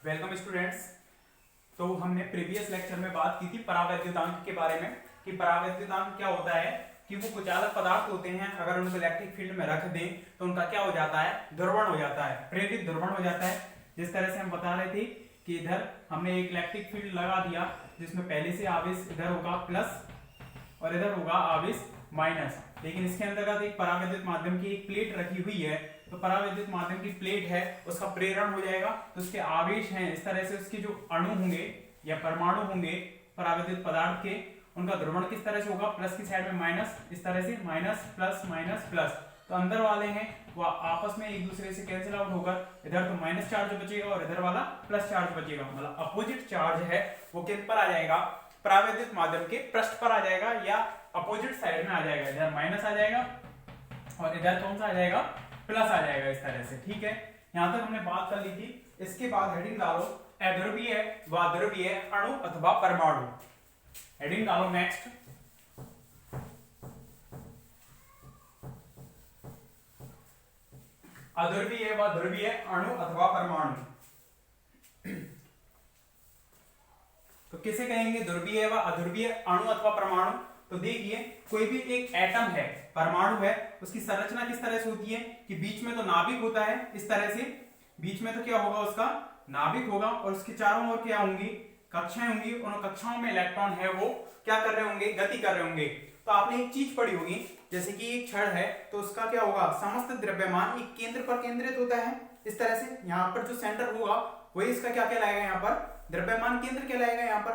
Welcome students. तो हमने previous lecture में बात की थी परावैद्युतांक के बारे में कि परावैद्युतांक क्या होता है कि वो कुछ अलग पदार्थ होते हैं, अगर उनको इलेक्ट्रिक फील्ड में रख दें तो उनका क्या हो जाता है, ध्रुवण हो जाता है, प्रेरित ध्रुवण हो जाता है। जिस तरह से हम बता रहे थे कि इधर हमने एक इलेक्ट्रिक फील्ड लगा दिया जिसमें पहले से आवेश इधर होगा प्लस और इधर होगा आवेश माइनस, लेकिन इसके अंतर्गत एक परावैद्युत माध्यम की एक प्लेट रखी हुई है। तो परावैद्युत माध्यम की प्लेट है, उसका प्रेरण हो जाएगा तो उसके आवेश हैं, इस तरह से उसके जो अणु होंगे या परमाणु होंगे परावैद्युत पदार्थ के, उनका ध्रुवण किस तरह से होगा, प्लस की साइड में माइनस, इस तरह से माइनस प्लस माइनस प्लस। तो अंदर वाले हैं वो आपस में एक दूसरे से कैंसिल आउट होकर इधर तो माइनस चार्ज बचेगा और इधर वाला प्लस चार्ज बचेगा, मतलब अपोजिट चार्ज है वो किन पर आ जाएगा, परावैद्युत माध्यम के पृष्ठ पर आ जाएगा या अपोजिट साइड में आ जाएगा। इधर माइनस आ जाएगा और इधर कौन सा आ जाएगा, प्लस आ जाएगा, इस तरह से। ठीक है, यहां तक हमने बात कर ली थी। इसके बाद हेडिंग डालो अध्रुवीय व ध्रुवीय अणु अथवा परमाणु। हेडिंग डालो नेक्स्ट, अध्रुवीय व ध्रुवीय अणु अथवा परमाणु। तो किसे कहेंगे, ध्रुवीय व अध्रुवीय अणु अथवा परमाणु। तो देखिए कोई भी एक एटम है, परमाणु है, उसकी संरचना किस तरह से होती है कि बीच में तो नाभिक होता है, इस तरह से बीच में तो क्या होगा, उसका नाभिक होगा और उसके चारों ओर क्या होंगी, कक्षाएं होंगी। उन कक्षाओं में इलेक्ट्रॉन है वो क्या कर रहे होंगे, गति कर रहे होंगे। तो आपने एक चीज पढ़ी होगी, जैसे कि एक छड़ है तो उसका क्या होगा, समस्त द्रव्यमान एक केंद्र पर केंद्रित होता है, इस तरह से। यहाँ पर जो सेंटर होगा वही इसका क्या कहलाएगा, यहाँ पर द्रव्यमान केंद्र कहलाएगा यहाँ पर।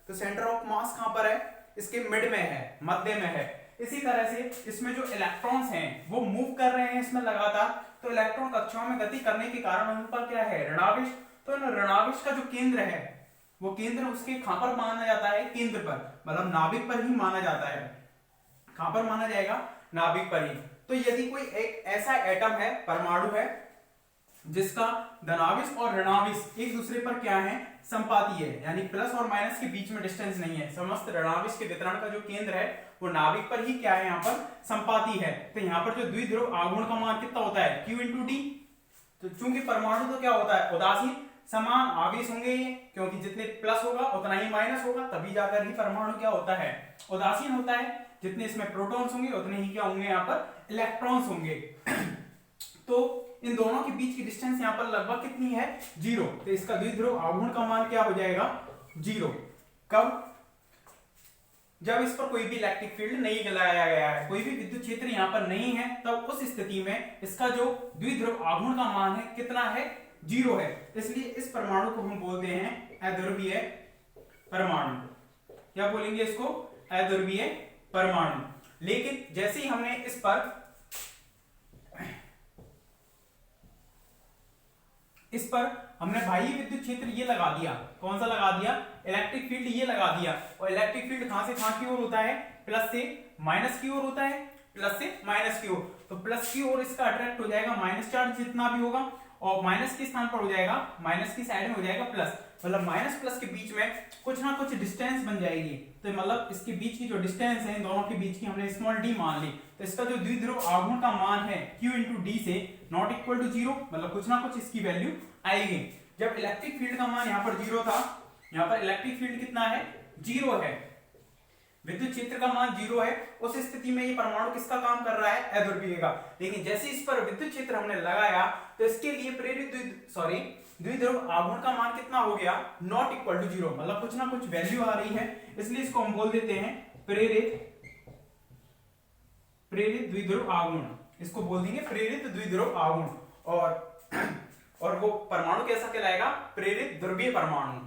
तो सेंटर ऑफ मास कहां पर है, इसके मिड में है, मध्य में है। इसी तरह से इसमें जो इलेक्ट्रॉन्स हैं वो मूव कर रहे हैं इसमें लगातार, तो इलेक्ट्रॉन कक्षाओं में गति करने के कारण उन पर क्या है, ऋणावेश। तो इन ऋणावेश का जो केंद्र है वो केंद्र उसके कहां पर माना जाता है, केंद्र पर, मतलब नाभिक पर ही माना जाता है। कहां पर माना जाएगा, नाभिक पर ही। तो यदि कोई एक ऐसा एटम है, परमाणु है, जिसका धनावेश और ऋणावेश एक दूसरे पर क्या है, संपाती है, यानी प्लस और माइनस के बीच में डिस्टेंस नहीं है, समस्त ऋणावेश के वितरण का जो केंद्र है वो नाभिक पर ही क्या है, यहाँ पर संपाती है। तो यहाँ पर जो द्विध्रुव आघूर्ण का मान कितना होता है, Q × D। तो चूंकि परमाणु तो क्या होता है, उदासीन, समान आवेश होंगे ये, क्योंकि जितने प्लस होगा उतना ही माइनस होगा, तभी जाकर ही परमाणु क्या होता है, उदासीन होता है। जितने इसमें प्रोटॉन्स होंगे उतने ही क्या होंगे, यहाँ पर इलेक्ट्रॉन्स होंगे। तो इन दोनों के बीच की डिस्टेंस यहाँ पर लगभग कितनी है, 0। तो इसका द्विध्रुव आघूर्ण का मान क्या हो जाएगा, 0। कब, जब इस पर कोई भी इलेक्ट्रिक फील्ड नहीं लगाया गया है, कोई भी विद्युत क्षेत्र यहाँ पर नहीं है, तब उस स्थिति में इसका जो द्विध्रुव आघूर्ण का मान है कितना है, 0 है। इसलिए इस परमाणु को हम बोलते हैं अध्रुवीय परमाणु। क्या बोलेंगे इसको, अध्रुवीय परमाणु। लेकिन जैसे ही हमने इस पर हमने बाह्य विद्युत क्षेत्र ये लगा दिया, कौन सा लगा दिया, इलेक्ट्रिक फील्ड ये लगा दिया। और इलेक्ट्रिक फील्ड कहां से कहां की ओर होता है, प्लस से माइनस की ओर होता है, प्लस से माइनस की ओर। तो प्लस की ओर इसका अट्रैक्ट हो जाएगा माइनस चार्ज जितना भी होगा, और माइनस के स्थान पर हो जाएगा, माइनस की साइड में हो जाएगा प्लस, मतलब माइनस प्लस के बीच में कुछ ना कुछ डिस्टेंस बन जाएगी। तो मतलब इसके बीच की जो डिस्टेंस है इन दोनों के बीच की हमने स्मॉल d मान ली। तो इसका जो द्विध्रुव आघूर्ण का मान है Q × D से नॉट इक्वल टू 0, मतलब कुछ ना कुछ इसकी वैल्यू आएगी। जब इलेक्ट्रिक फील्ड का मान यहाँ पर 0 था, यहाँ पर इलेक्ट्रिक फील्ड कितना है, 0 है, विद्युत क्षेत्र का मान 0 है, उस स्थिति में ये परमाणु किसका काम कर रहा है, अध्रुवीय का। लेकिन जैसे इस पर विद्युत क्षेत्र हमने लगाया तो इसके लिए प्रेरित द्विध्रुव आघूर्ण का मान कितना हो गया, नॉट इक्वल टू 0, मतलब कुछ ना कुछ वैल्यू आ रही है, इसलिए इसको हम बोल देते हैं प्रेरित द्विध्रुव आघूर्ण। इसको बोल देंगे प्रेरित द्विध्रुव आघूर्ण। और वो परमाणु कैसा कहलाएगा, प्रेरित ध्रुवीय परमाणु।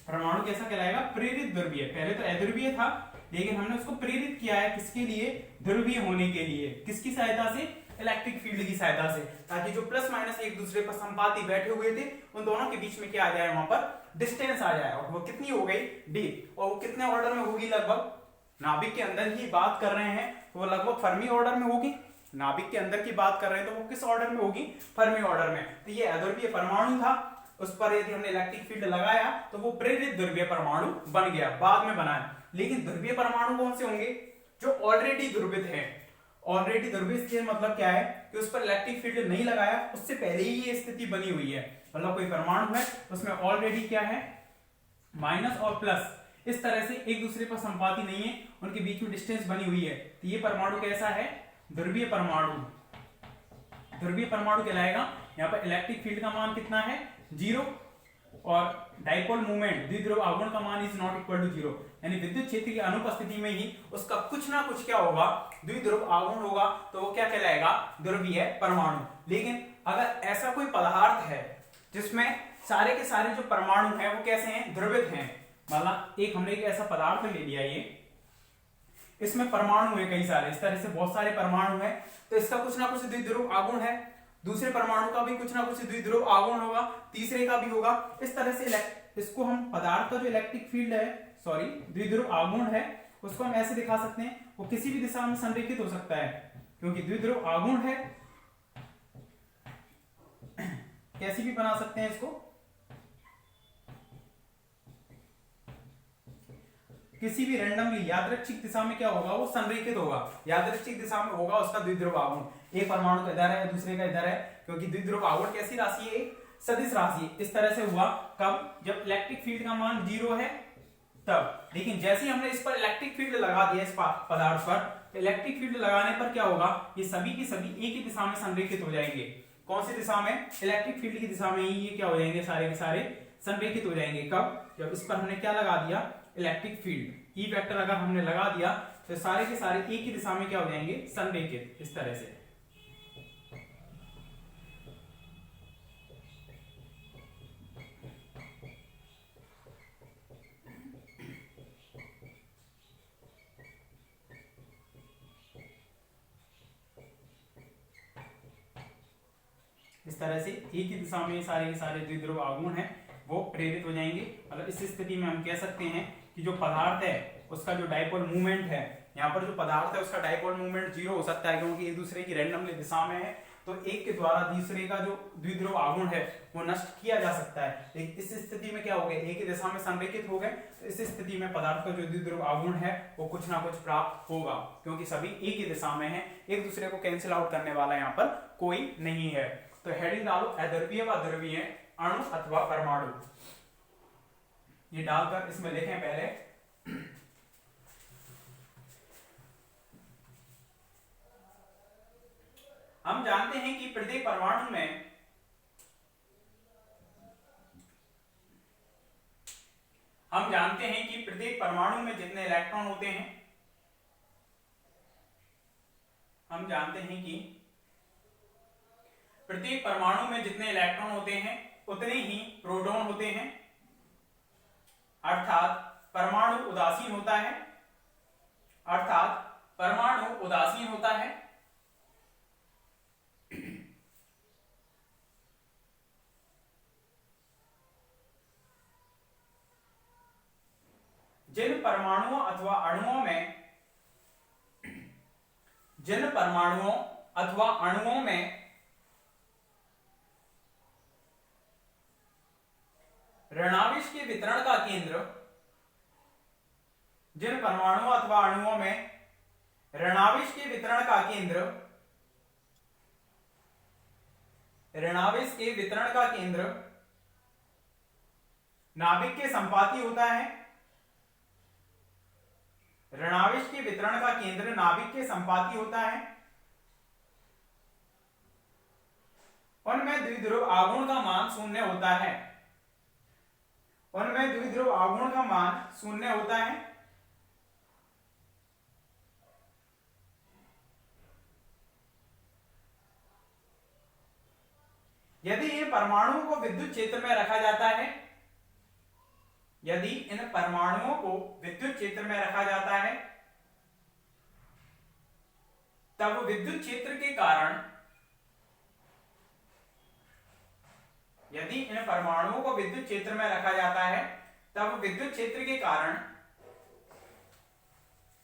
परमाणु कैसा कहलाएगा, प्रेरित ध्रुवीय। पहले तो अध्रुवीय था, लेकिन हमने उसको प्रेरित किया है, किसके लिए, ध्रुवीय होने के लिए। किसकी सहायता से, इलेक्ट्रिक फील्ड की सहायता से, ताकि जो प्लस माइनस एक दूसरे पर संपाती बैठे हुए थे उन दोनों के बीच में क्या आ जाए, वहां पर डिस्टेंस आ जाए। और वो कितनी हो गई, d। और वो कितने ऑर्डर में होगी, लगभग नाभिक के अंदर ही बात कर रहे हैं तो वो लगभग फर्मी ऑर्डर में होगी। नाभिक के अंदर की बात कर रहे हैं तो वो किस ऑर्डर में होगी, फर्मी ऑर्डर में। तो ये अध्रुवीय परमाणु था, उस पर यदि हमने इलेक्ट्रिक फील्ड लगाया तो वो प्रेरित ध्रुवीय परमाणु बन गया, बाद में बनाया। लेकिन ध्रुवीय परमाणु कौन से होंगे, जो ऑलरेडी ध्रुवित है। ऑलरेडी ध्रुवित से मतलब क्या है, कि उस पर इलेक्ट्रिक फील्ड नहीं लगाया, उससे पहले ही ये स्थिति बनी हुई है। मतलब कोई परमाणु है उसमें ऑलरेडी क्या है, माइनस और प्लस इस तरह से एक दूसरे पर संपाती नहीं है, उनके बीच में डिस्टेंस बनी हुई है। तो ये परमाणु कैसा है, ध्रुवीय परमाणु। ध्रुवीय परमाणु कहलाएगा। यहाँ पर इलेक्ट्रिक फील्ड का मान कितना है, 0, और डाइपोल मूवमेंट द्विध्रुव आघूर्ण का मान इज नॉट इक्वल टू 0, यानी विद्युत क्षेत्र की अनुपस्थिति में ही उसका कुछ ना कुछ क्या होगा, द्विध्रुव आघूर्ण होगा, तो वो क्या कहलाएगा, ध्रुवीय परमाणु। लेकिन अगर ऐसा कोई पदार्थ है जिसमें सारे के सारे जो परमाणु हैं वो कैसे हैं, ध्रुवित हैं, मतलब हमने एक ऐसा पदार्थ ले लिया, ये इसमें परमाणु है कई सारे, इस तरह से बहुत सारे परमाणु हैं, तो इसका कुछ ना कुछ द्विध्रुव आघूर्ण है, दूसरे परमाणु का भी कुछ ना कुछ द्विध्रुव आघूर्ण होगा, तीसरे का भी होगा। इस तरह से इसको हम पदार्थ का जो इलेक्ट्रिक फील्ड है, सॉरी द्विध्रुव आघूर्ण है, उसको हम ऐसे दिखा सकते हैं, वो किसी भी दिशा में संरेखित हो सकता है, क्योंकि द्विध्रुव आघूर्ण है। कैसी भी बना सकते हैं इसको, किसी भी रैंडमली यादृच्छिक दिशा में क्या होगा, वो संरेखित होगा, यादृच्छिक दिशा में होगा उसका द्विध्रुव आघूर्ण। एक परमाणु का इधर है, दूसरे का इधर है, क्योंकि द्विध्रुव आघूर्ण कैसी राशि है, सदिश राशि। इस तरह से हुआ कब, जब इलेक्ट्रिक फील्ड का मान 0 है तब। लेकिन जैसे ही हमने इस पर इलेक्ट्रिक फील्ड लगा दिया इस पदार्थ पर, इलेक्ट्रिक फील्ड लगाने पर क्या होगा, ये सभी की सभी एक ही दिशा में संरेखित हो जाएंगे। कौन सी दिशा में, इलेक्ट्रिक फील्ड की दिशा में ही ये क्या हो जाएंगे, सारे के सारे संरेखित हो जाएंगे। कब, जब इस पर हमने क्या लगा दिया, इलेक्ट्रिक फील्ड, ई वेक्टर अगर हमने लगा दिया तो सारे के सारे एक ही दिशा में क्या हो जाएंगे, संरेखित, इस तरह से। इस तरह से एक ही दिशा में सारे के सारे द्विध्रुव आघूर्ण हैं वो प्रेरित हो जाएंगे। मतलब इस स्थिति में हम कह सकते हैं कि जो पदार्थ है उसका जो डाइपोल मूवमेंट है, यहाँ पर जो पदार्थ है उसका डाइपोल मूवमेंट 0 हो सकता है, क्योंकि एक दूसरे की रैंडमली दिशा में है, तो एक के द्वारा दूसरे का जो द्विध्रुव आघूर्ण है वो नष्ट किया जा सकता है। लेकिन इस स्थिति में क्या हो गया, एक ही दिशा में संरेखित हो गए, तो इस स्थिति में पदार्थ का जो द्विध्रुव आघूर्ण है वो कुछ ना कुछ प्राप्त होगा, क्योंकि सभी एक ही दिशा में है, एक दूसरे को कैंसिल आउट करने वाला यहाँ पर कोई नहीं है। तो हेडिंग डालो अध्रुवीय व ध्रुवीय अणु अथवा परमाणु, ये डालकर इसमें लिखें पहले। हम जानते हैं कि प्रत्येक परमाणु में जितने इलेक्ट्रॉन होते हैं, हम जानते हैं कि प्रत्येक परमाणु में जितने इलेक्ट्रॉन होते हैं उतने ही प्रोटॉन होते हैं, अर्थात परमाणु उदासीन होता है, जिन परमाणुओं अथवा अणुओं में ऋणावेश के वितरण का केंद्र, जिन परमाणुओं अथवा अणुओं में ऋणावेश के वितरण का केंद्र नाभिक के संपाती होता है, ऋणावेश के वितरण का केंद्र नाभिक के संपाती होता है, उनमें द्विध्रुव आघूर्ण का मान शून्य होता है, यदि इन परमाणुओं को विद्युत क्षेत्र में रखा जाता है, तब विद्युत क्षेत्र के कारण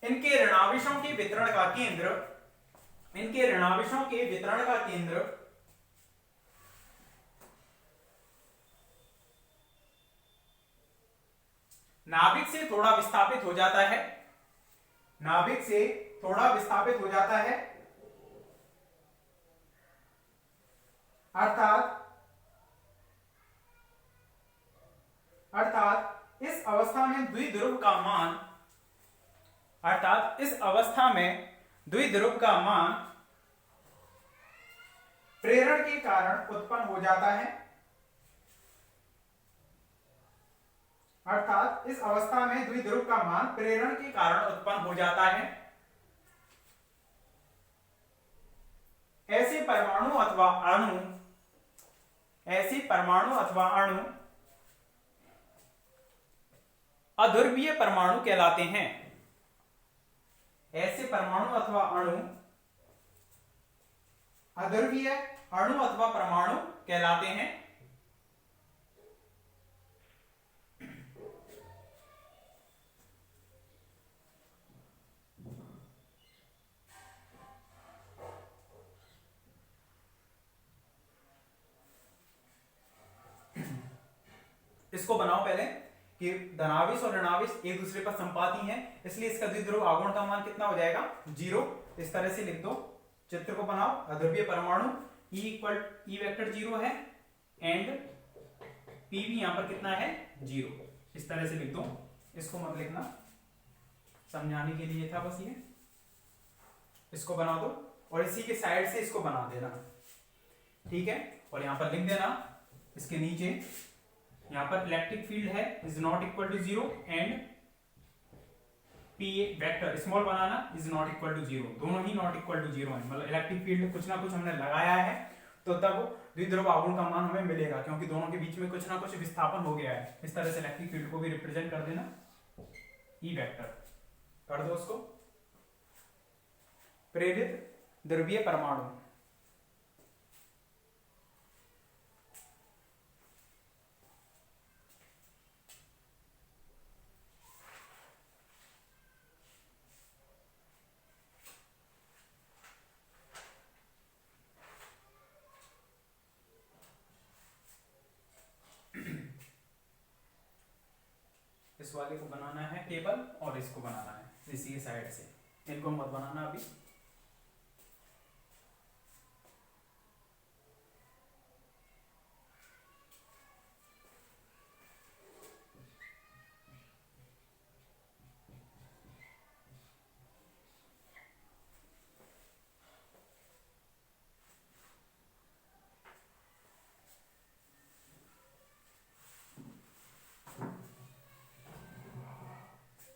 इनके ऋणावेशों के वितरण का केंद्र नाभिक से थोड़ा विस्थापित हो जाता है, अर्थात इस अवस्था में द्विध्रुव का मान प्रेरण के कारण उत्पन्न हो जाता है। अर्थात इस अवस्था में द्विध्रुव का मान प्रेरण के कारण उत्पन्न हो जाता है। ऐसे परमाणु अथवा अणु अध्रुवीय परमाणु कहलाते हैं। ऐसे परमाणु अथवा अणु अध्रुवीय अणु अथवा परमाणु कहलाते हैं। इसको बनाओ पहले कि धनावेश और ऋणावेश एक दूसरे पर संपाती हैं, इसलिए इसका द्विध्रुव आघूर्ण का मान कितना हो जाएगा 0। इस तरह से लिख दो, चित्र को बनाओ। अध्रुवीय परमाणु E वेक्टर 0 है एंड P भी यहां पर कितना है 0। इस तरह से लिख दो, इसको मत लिखना, समझाने के लिए था बस ये। इसको बना दो और इसी के साइड से इसको बना देना, ठीक है। और यहां पर लिख देना इसके नीचे, यहां पर इलेक्ट्रिक फील्ड है is not equal to 0 and P vector small बनाना इज नॉट इक्वल टू 0। दोनों ही नॉट इक्वल टू 0 है, मतलब इलेक्ट्रिक फील्ड कुछ ना कुछ हमने लगाया है तो तब द्विध्रुव आघूर्ण का मान हमें मिलेगा, क्योंकि दोनों के बीच में कुछ ना कुछ विस्थापन हो गया है। इस तरह से इलेक्ट्रिक फील्ड को भी रिप्रेजेंट कर देना E वेक्टर कर दो उसको। प्रेरित ध्रुवीय परमाणु इस वाले को बनाना है टेबल और इसको बनाना है इसी साइड से, इनको मत बनाना अभी।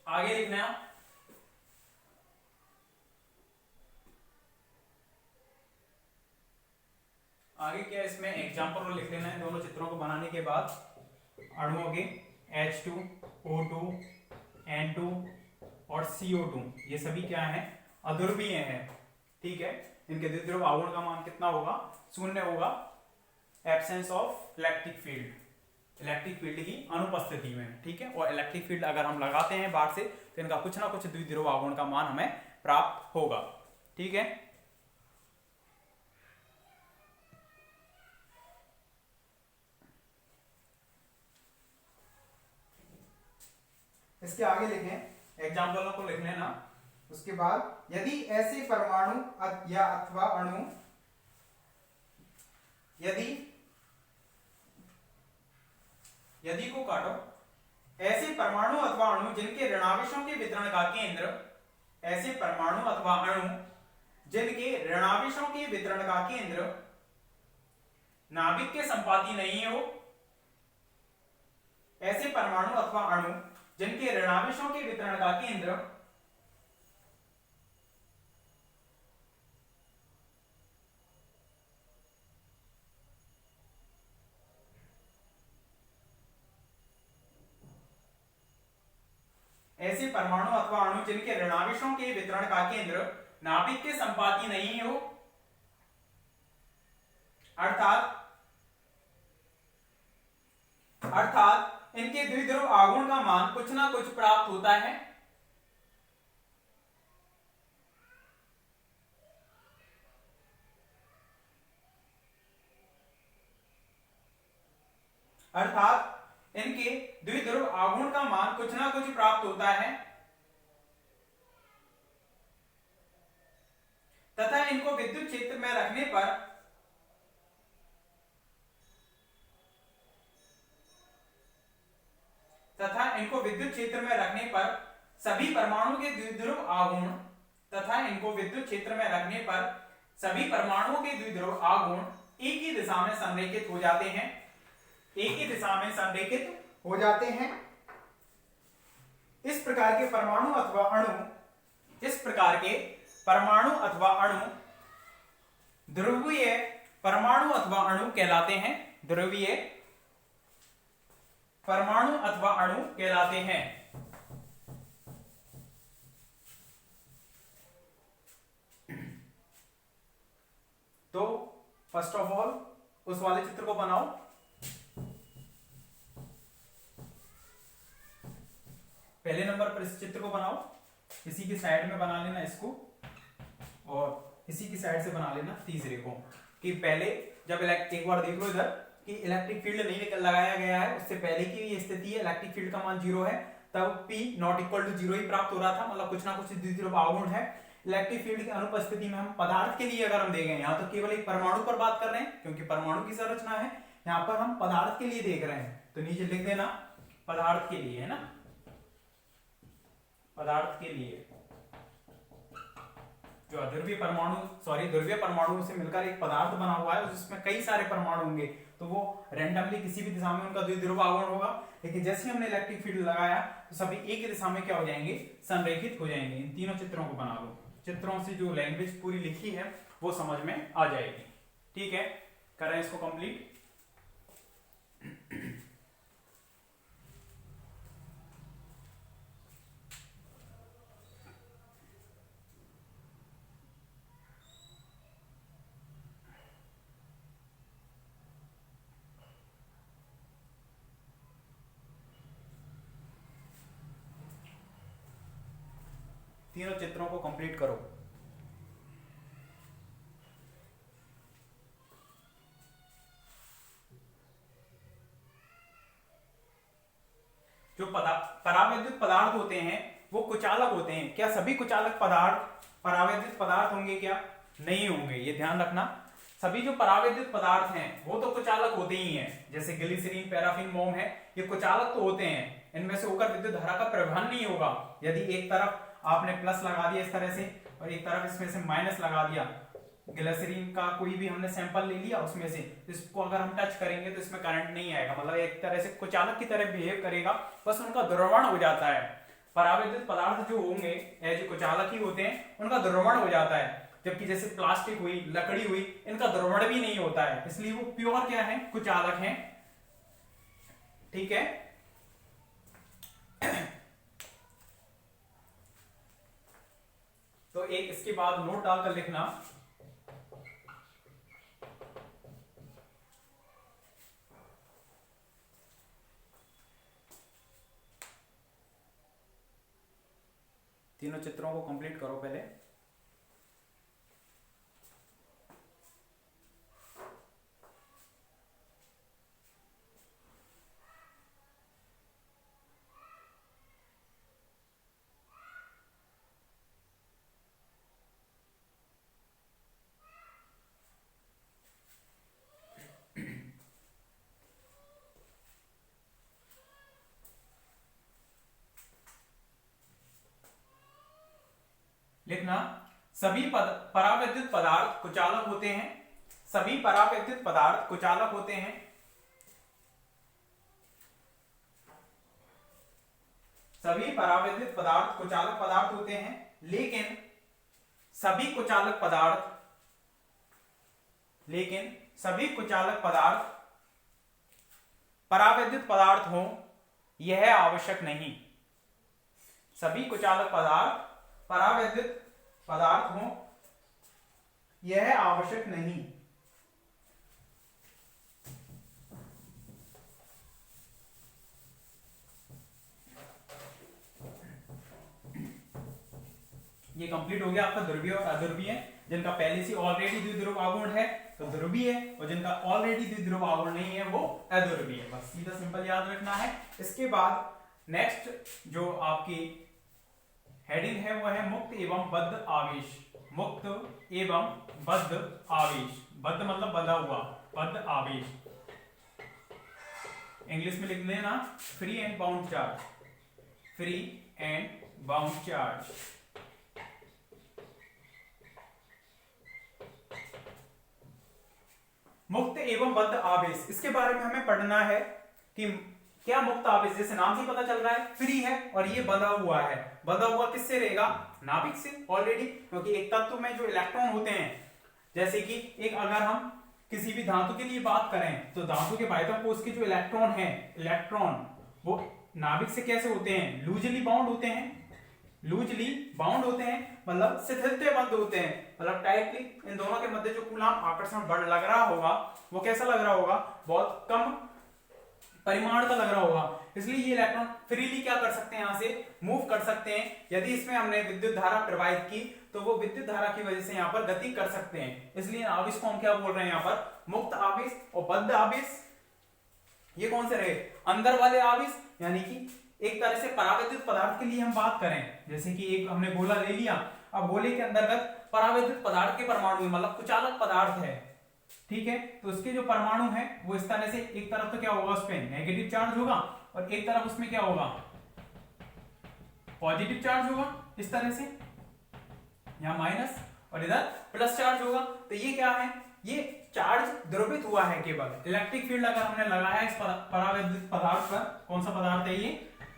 आगे लिखना है आगे क्या इसमें एग्जाम्पल लिख लेना है दोनों चित्रों को बनाने के बाद। अणुओं के H2, O2, N2 और CO2 ये सभी क्या है अध्रुवीय हैं, ठीक है। इनके द्विध्रुव आघूर्ण का मान कितना होगा 0 होगा, एब्सेंस ऑफ इलेक्ट्रिक फील्ड की अनुपस्थिति में, ठीक है। और इलेक्ट्रिक फील्ड अगर हम लगाते हैं बाहर से तो इनका कुछ ना कुछ द्विध्रुव आघूर्ण का मान हमें प्राप्त होगा, ठीक है। इसके आगे लिखें, एग्जाम्पलों को लिख लेना। उसके बाद यदि ऐसे परमाणु या अथवा अणु यदि को काटो, ऐसे परमाणु अथवा अणु जिनके ऋणावेशों के वितरण का केंद्र, ऐसे परमाणु अथवा अणु जिनके ऋणावेशों के वितरण का केंद्र नाभिक के संपाती नहीं हो, ऐसे परमाणु अथवा अणु जिनके ऋणावेशों के वितरण का केंद्र ऐसे परमाणु अथवा अणु जिनके ऋणावेशों के वितरण का केंद्र नाभिक के संपाती नहीं हो, अर्थात इनके द्विध्रुव आघूर्ण का मान कुछ ना कुछ प्राप्त होता है। अर्थात इनके द्विध्रुव आघूर्ण का मान कुछ ना कुछ प्राप्त होता है तथा इनको विद्युत क्षेत्र में रखने पर इनको विद्युत क्षेत्र में रखने पर सभी परमाणु के द्विध्रुव आघूर्ण तथा इनको विद्युत क्षेत्र में रखने पर सभी परमाणुओं के द्विध्रुव आघूर्ण एक ही दिशा में संरेखित हो जाते हैं, एक ही दिशा में संरेखित हो जाते हैं। इस प्रकार के परमाणु अथवा अणु, इस प्रकार के परमाणु अथवा अणु ध्रुवीय परमाणु अथवा अणु कहलाते हैं, ध्रुवीय परमाणु अथवा अणु कहलाते हैं। तो फर्स्ट ऑफ ऑल उस वाले चित्र को बनाओ। पहले नंबर पर इस चित्र को बनाओ, इसी की साइड में बना लेना इसको, और इसी की साइड से बना लेना तीसरे को। कि पहले जब एक बार देख लो इधर कि इलेक्ट्रिक फील्ड नहीं लगाया गया है, उससे पहले की ये स्थिति है, इलेक्ट्रिक फील्ड का मान 0 है, तब P नॉट इक्वल टू 0 ही प्राप्त हो रहा था, मतलब कुछ ना कुछ द्विध्रुव आघूर्ण है। इलेक्ट्रिक फील्ड की अनुपस्थिति में हम पदार्थ के लिए अगर हम देखें, यहाँ तो केवल एक परमाणु पर बात कर रहे हैं क्योंकि परमाणु की संरचना है, यहाँ पर हम पदार्थ के लिए देख रहे हैं, तो नीचे लिख देना पदार्थ के लिए, है ना, पदार्थ के लिए जो अध्रुवीय परमाणु ध्रुवीय परमाणु से मिलकर एक पदार्थ बना हुआ है, जिसमें कई सारे परमाणु होंगे, तो वो रैंडमली किसी भी दिशा में उनका द्विध्रुव आघूर्ण होगा। लेकिन जैसे हमने इलेक्ट्रिक फील्ड लगाया तो सभी एक ही दिशा में क्या हो जाएंगे, संरेखित हो जाएंगे। इन तीनों चित्रों को बना लो, चित्रों से जो लैंग्वेज पूरी लिखी है वो समझ में आ जाएगी। ठीक है, करें इसको कंप्लीट। तीनों चित्रों को कंप्लीट करो। जो परावैद्युत पदार्थ होते हैं वो कुचालक होते हैं। क्या सभी कुचालक पदार्थ परावैद्युत पदार्थ होंगे? क्या नहीं होंगे, ये ध्यान रखना। सभी जो परावैद्युत पदार्थ हैं वो तो कुचालक होते ही हैं, जैसे ग्लिसरीन, पैराफिन, मोम है, ये कुचालक तो होते हैं। इनमें से होकर विद्युत धारा का प्रवहन नहीं होगा। यदि एक तरफ आपने प्लस लगा दिया इस तरह से और एक तरफ इसमें से माइनस लगा दिया, ग्लिसरीन का कोई भी हमने सैंपल ले लिया उसमें से, इसको अगर हम टच करेंगे तो इसमें करंट नहीं आएगा, मतलब एक तरह से कुचालक की तरह बिहेव करेगा, बस उनका द्रवण हो जाता है। परावैद्युत पदार्थ जो होंगे एज कुचालक ही होते हैं, उनका द्रवण हो जाता है। जबकि जैसे प्लास्टिक हुई, लकड़ी हुई, इनका द्रवण भी नहीं होता है, इसलिए वो प्योर क्या है, कुचालक है। ठीक है, तो एक इसके बाद नोट डालकर लिखना, तीनों चित्रों को कंप्लीट करो पहले। लिखना, सभी परावैद्युत पदार्थ कुचालक होते हैं। सभी परावैद्युत पदार्थ कुचालक होते हैं। सभी परावैद्युत पदार्थ कुचालक पदार्थ होते हैं, लेकिन सभी कुचालक पदार्थ परावैद्युत पदार्थ हो यह आवश्यक नहीं। सभी कुचालक पदार्थ परावैद्युत पदार्थ हो यह आवश्यक नहीं। ये कंप्लीट हो गया आपका ध्रुवीय और अध्रुवीय, जिनका पहले से ऑलरेडी द्विध्रुव आघूर्ण है तो ध्रुवीय है, और जिनका ऑलरेडी द्विध्रुव आघूर्ण नहीं है वो अध्रुवीय है। बस सीधा सिंपल याद रखना है। इसके बाद नेक्स्ट जो आपकी हेडिंग है वो है मुक्त एवं बद्ध आवेश। मुक्त एवं बद्ध आवेश, बद्ध मतलब बंधा हुआ, बद्ध आवेश। इंग्लिश में लिख लेना free and bound charge. Free and bound charge. मुक्त एवं बद्ध आवेश, इसके बारे में हमें पढ़ना है कि क्या मुक्त आवेश, जैसे नाम से पता चल रहा है फ्री है और ये बंधा हुआ है। बंधा हुआ किससे रहेगा? नाभिक से ऑलरेडी, क्योंकि एक तत्व में जो इलेक्ट्रॉन होते हैं, जैसे कि एक अगर हम किसी भी धातु के लिए बात करें तो धातु के बाह्यतम कोश के जो इलेक्ट्रॉन है, इलेक्ट्रॉन वो नाभिक से कैसे होते हैं? लूजली बाउंड होते हैं, लूजली बाउंड होते हैं, मतलब शिथिलताबद्ध होते हैं, मतलब टाइटली। इन दोनों के मध्य जो कूलाम आकर्षण बल लग रहा होगा वो कैसा लग रहा होगा? बहुत कम परिमाण का लग रहा होगा। इसलिए ये इलेक्ट्रॉन फ्रीली क्या कर सकते हैं? यहाँ से मूव कर सकते हैं। यदि इसमें हमने विद्युत धारा प्रवाहित की तो वो विद्युत धारा की वजह से यहाँ पर गति कर सकते हैं। इसलिए आवेश को हम क्या बोल रहे हैं यहाँ पर? मुक्त आवेश और बद्ध आवेश। ये कौन से रहे? अंदर वाले आवेश, यानी कि एक तरह से परावैद्युत पदार्थ के लिए हम बात करें, जैसे कि एक हमने गोला ले लिया, अब गोले के अंतर्गत परावैद्युत पदार्थ के परमाणु मतलब कुचालक पदार्थ है, ठीक है। तो उसके जो परमाणु है वो इस तरह से, एक तरफ तो क्या होगा उस पे नेगेटिव चार्ज होगा और एक तरफ उसमें क्या होगा? पॉजिटिव चार्ज होगा, इस तरह से यहाँ माइनस और इधर प्लस चार्ज होगा। तो ये क्या है? ये चार्ज द्रवित हुआ है केवल। इलेक्ट्रिक फील्ड अगर हमने लगाया इस परावैद्युत पदार्थ पर, कौन सा पदार्थ है ये?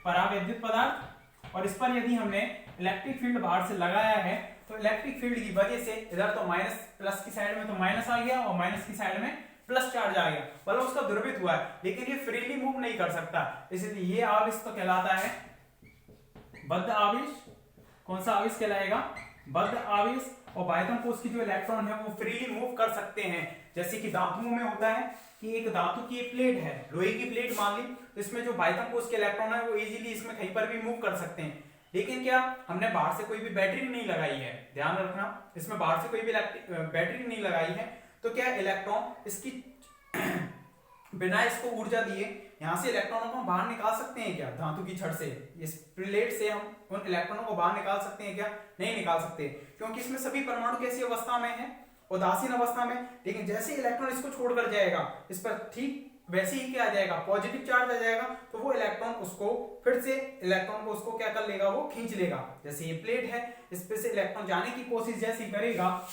परावैद्युत पदार्थ। और इस पर यदि हमने इलेक्ट्रिक फील्ड बाहर से लगाया है तो इलेक्ट्रिक फील्ड की वजह से इधर तो माइनस, प्लस की साइड में तो माइनस आ गया और माइनस की साइड में प्लस चार्ज आ गया, मतलब उसका द्रवित हुआ है, लेकिन ये फ्रीली मूव नहीं कर सकता। इसलिए ये आवेश तो कहलाता है बद्ध आवेश। कौन सा आवेश कहलाएगा? बद्ध आवेश। और बाह्यतम कोश की जो इलेक्ट्रॉन है वो फ्रीली मूव कर सकते हैं। जैसे कि धातुओं में होता है कि एक धातु की प्लेट है, लोहे की प्लेट मान ली, तो इसमें जो बाह्यतम कोश के इलेक्ट्रॉन है वो इजीली इसमें कहीं पर भी मूव कर सकते हैं। लेकिन क्या हमने बाहर से कोई भी बैटरी नहीं लगाई है, ध्यान रखना, इसमें बाहर से कोई भी बैटरी नहीं लगाई है, तो क्या इलेक्ट्रॉन इसकी बिना इसको ऊर्जा दिए यहां से इलेक्ट्रॉनों को बाहर निकाल सकते हैं क्या? धातु की छड़ से, इस प्लेट से हम उन इलेक्ट्रॉनों को बाहर निकाल सकते हैं क्या? नहीं निकाल सकते, क्योंकि इसमें सभी परमाणु कैसी अवस्था में है? उदासीन अवस्था में। लेकिन जैसे इलेक्ट्रॉन इसको छोड़कर जाएगा, इस पर ठीक वैसे ही क्या आ जाएगा? पॉजिटिव चार्ज आ जाएगा। तो वो इलेक्ट्रॉन उसको फिर से, इलेक्ट्रॉन को उसको क्या कर लेगा? वो खींच लेगा। जैसे ये प्लेट है, इस पे से इलेक्ट्रॉन जाने की कोशिश जैसी करेगा,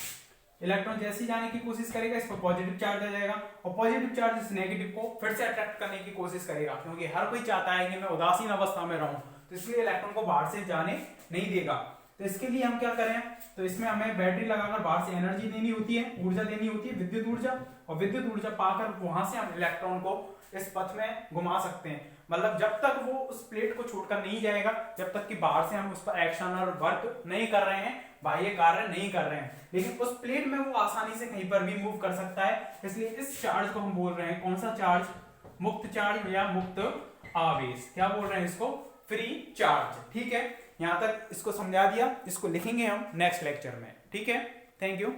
इलेक्ट्रॉन जैसे जाने की कोशिश करेगा, इस पर पॉजिटिव चार्ज आ जाएगा और पॉजिटिव चार्ज इस नेगेटिव को फिर से अट्रैक्ट करने की कोशिश करेगा, क्योंकि हर कोई चाहता है कि मैं उदासीन अवस्था में रहूं, तो इसलिए इलेक्ट्रॉन को बाहर से जाने नहीं देगा। तो इसके लिए हम क्या करें? तो इसमें हमें बैटरी लगाकर बाहर से एनर्जी देनी होती है, ऊर्जा देनी होती है, विद्युत ऊर्जा, और विद्युत ऊर्जा पाकर वहां से हम इलेक्ट्रॉन को इस पथ में घुमा सकते हैं। मतलब जब तक वो उस प्लेट को छोड़कर नहीं जाएगा, जब तक कि बाहर से हम उस पर एक्शनल वर्क नहीं कर रहे हैं, बाह्य कार्य नहीं कर रहे हैं, लेकिन उस प्लेट में वो आसानी से कहीं पर भी मूव कर सकता है। इसलिए इस चार्ज को हम बोल रहे हैं कौन सा चार्ज? मुक्त चार्ज या मुक्त आवेश। क्या बोल रहे हैं इसको? Free charge. ठीक है, यहां तक इसको समझा दिया, इसको लिखेंगे हम नेक्स्ट लेक्चर में। ठीक है, थैंक यू।